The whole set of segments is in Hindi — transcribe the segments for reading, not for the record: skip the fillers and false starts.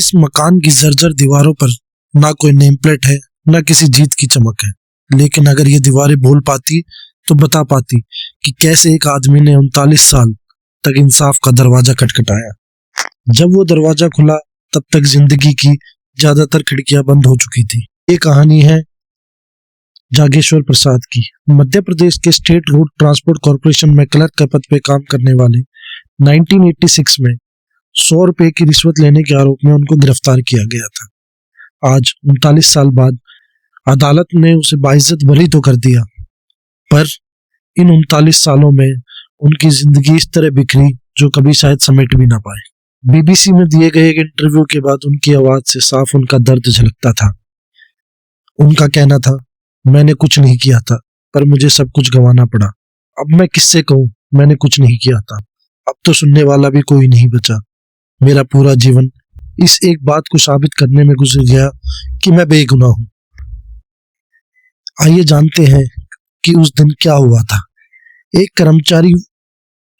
इस मकान की जर्जर दीवारों पर ना कोई नेम प्लेट है, ना किसी जीत की चमक है। लेकिन अगर ये दीवारें बोल पाती तो बता पाती कि कैसे एक आदमी ने 39 साल तक इंसाफ का दरवाजा खटखटाया। जब वो दरवाजा खुला तब तक जिंदगी की ज्यादातर खिड़कियां बंद हो चुकी थी। ये कहानी है जागेश्वर प्रसाद की। मध्य प्रदेश के स्टेट रोड ट्रांसपोर्ट कॉर्पोरेशन में क्लर्क के पद पे काम करने वाले 1986 में 100 रुपए की रिश्वत लेने के आरोप में उनको गिरफ्तार किया गया था। आज 39 साल बाद अदालत ने उसे बाइज्जत बरी तो कर दिया, पर इन 39 सालों में उनकी जिंदगी इस तरह बिखरी जो कभी शायद समेट भी ना पाए। बीबीसी में दिए गए एक इंटरव्यू के बाद उनकी आवाज से साफ उनका दर्द झलकता था। उनका कहना था, मैंने कुछ नहीं किया था, पर मुझे सब कुछ गंवाना पड़ा। अब मैं किससे कहूं मैंने कुछ नहीं किया था। अब तो सुनने वाला भी कोई नहीं बचा। मेरा पूरा जीवन इस एक बात को साबित करने में गुजर गया कि मैं बेगुनाह हूं। आइए जानते हैं कि उस दिन क्या हुआ था। एक कर्मचारी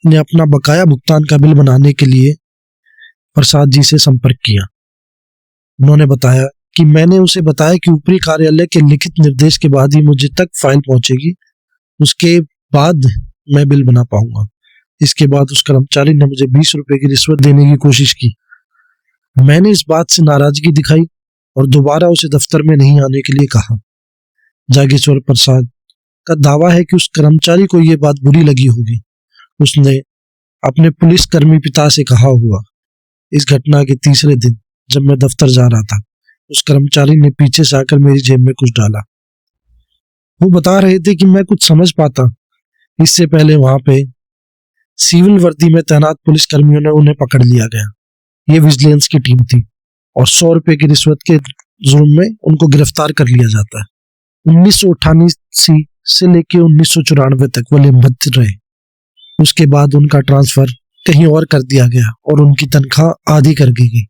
ने अपना बकाया भुगतान का बिल बनाने के लिए प्रसाद जी से संपर्क किया। उन्होंने बताया कि मैंने उसे बताया कि ऊपरी कार्यालय के लिखित निर्देश के बाद ही मुझे तक फाइल पहुंचेगी, उसके बाद मैं बिल बना पाऊंगा। इसके बाद उस कर्मचारी ने मुझे 20 रुपए की रिश्वत देने की कोशिश की। मैंने इस बात से नाराजगी दिखाई और दोबारा उसे दफ्तर में नहीं आने के लिए कहा। जागेश्वर प्रसाद का दावा है कि उस कर्मचारी को यह बात बुरी लगी होगी। उसने अपने पुलिसकर्मी पिता से कहा हुआ। इस घटना के तीसरे दिन जब मैं दफ्तर जा रहा था, उस कर्मचारी ने पीछे से आकर मेरी जेब में कुछ डाला। वो बता रहे थे कि मैं कुछ समझ पाता। इससे पहले वहां पे सिविल वर्दी में तैनात पुलिसकर्मियों ने उन्हें पकड़ लिया गया। ये विजिलेंस की टीम थी और 100 रुपए की रिश्वत के जुर्म में उनको गिरफ्तार कर लिया जाता है। 1988 से लेकर 1994 तक वो निलंबित रहे। उसके बाद उनका ट्रांसफर कहीं और कर दिया गया और उनकी तनख्वाह आधी कर दी गई।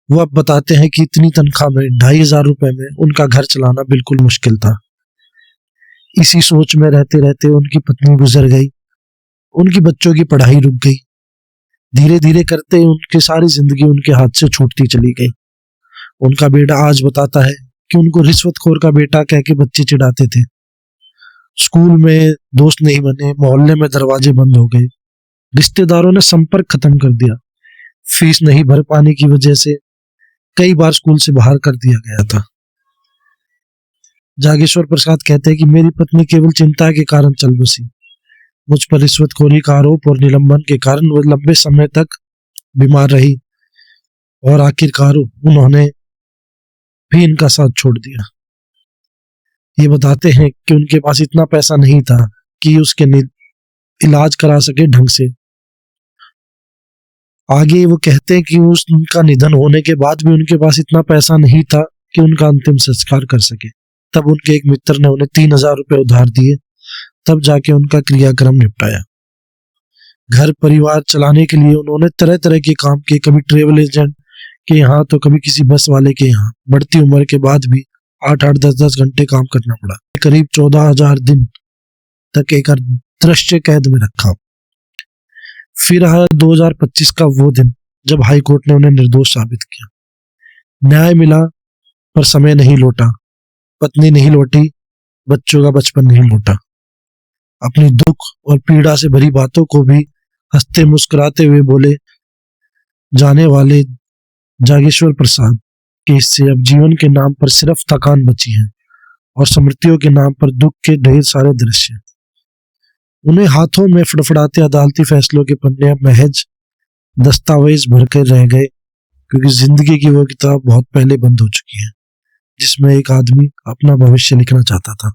वो अब बताते हैं कि इतनी तनख्वाह में 2500 रुपए में उनका घर चलाना बिल्कुल मुश्किल था। इसी सोच में रहते रहते उनकी पत्नी गुजर गई। उनकी बच्चों की पढ़ाई रुक गई। धीरे धीरे करते उनकी सारी जिंदगी उनके हाथ से छूटती चली गई। उनका बेटा आज बताता है कि उनको रिश्वतखोर का बेटा कह के बच्चे चिढ़ाते थे। स्कूल में दोस्त नहीं बने, मोहल्ले में दरवाजे बंद हो गए, रिश्तेदारों ने संपर्क खत्म कर दिया। फीस नहीं भर पाने की वजह से कई बार स्कूल से बाहर कर दिया गया था। जागेश्वर प्रसाद कहते हैं कि मेरी पत्नी केवल चिंता के कारण चल बसी। मुझ पर रिश्वतखोरी का आरोप और निलंबन के कारण वो लंबे समय तक बीमार रही और आखिरकार उन्होंने भी इनका साथ छोड़ दिया। ये बताते हैं कि उनके पास इतना पैसा नहीं था कि उसके इलाज करा सके ढंग से। आगे वो कहते हैं कि उनका निधन होने के बाद भी उनके पास इतना पैसा नहीं था कि उनका अंतिम संस्कार कर सके। तब उनके एक मित्र ने उन्हें 3000 रुपए उधार दिए, तब जाके उनका क्रियाक्रम निपटाया। घर परिवार चलाने के लिए उन्होंने तरह तरह के काम किए, कभी ट्रेवल एजेंट के यहाँ तो कभी किसी बस वाले के यहाँ। बढ़ती उम्र के बाद भी 8-8, 10-10 घंटे काम करना पड़ा। करीब 14,000 दिन तक एक दृश्य कैद में रखा। फिर आया 2025 का वो दिन जब हाई कोर्ट ने उन्हें निर्दोष साबित किया। न्याय मिला पर समय नहीं लौटा, पत्नी नहीं लौटी, बच्चों का बचपन नहीं लौटा। अपनी दुख और पीड़ा से भरी बातों को भी हंसते मुस्कुराते हुए बोले जाने वाले जागेश्वर प्रसाद के इससे अब जीवन के नाम पर सिर्फ थकान बची है और स्मृतियों के नाम पर दुख के ढेर सारे दृश्य। उन्हें हाथों में फड़फड़ाते अदालती फैसलों के पन्ने अब महज दस्तावेज भरकर रह गए, क्योंकि जिंदगी की वो किताब बहुत पहले बंद हो चुकी है जिसमें एक आदमी अपना भविष्य लिखना चाहता था।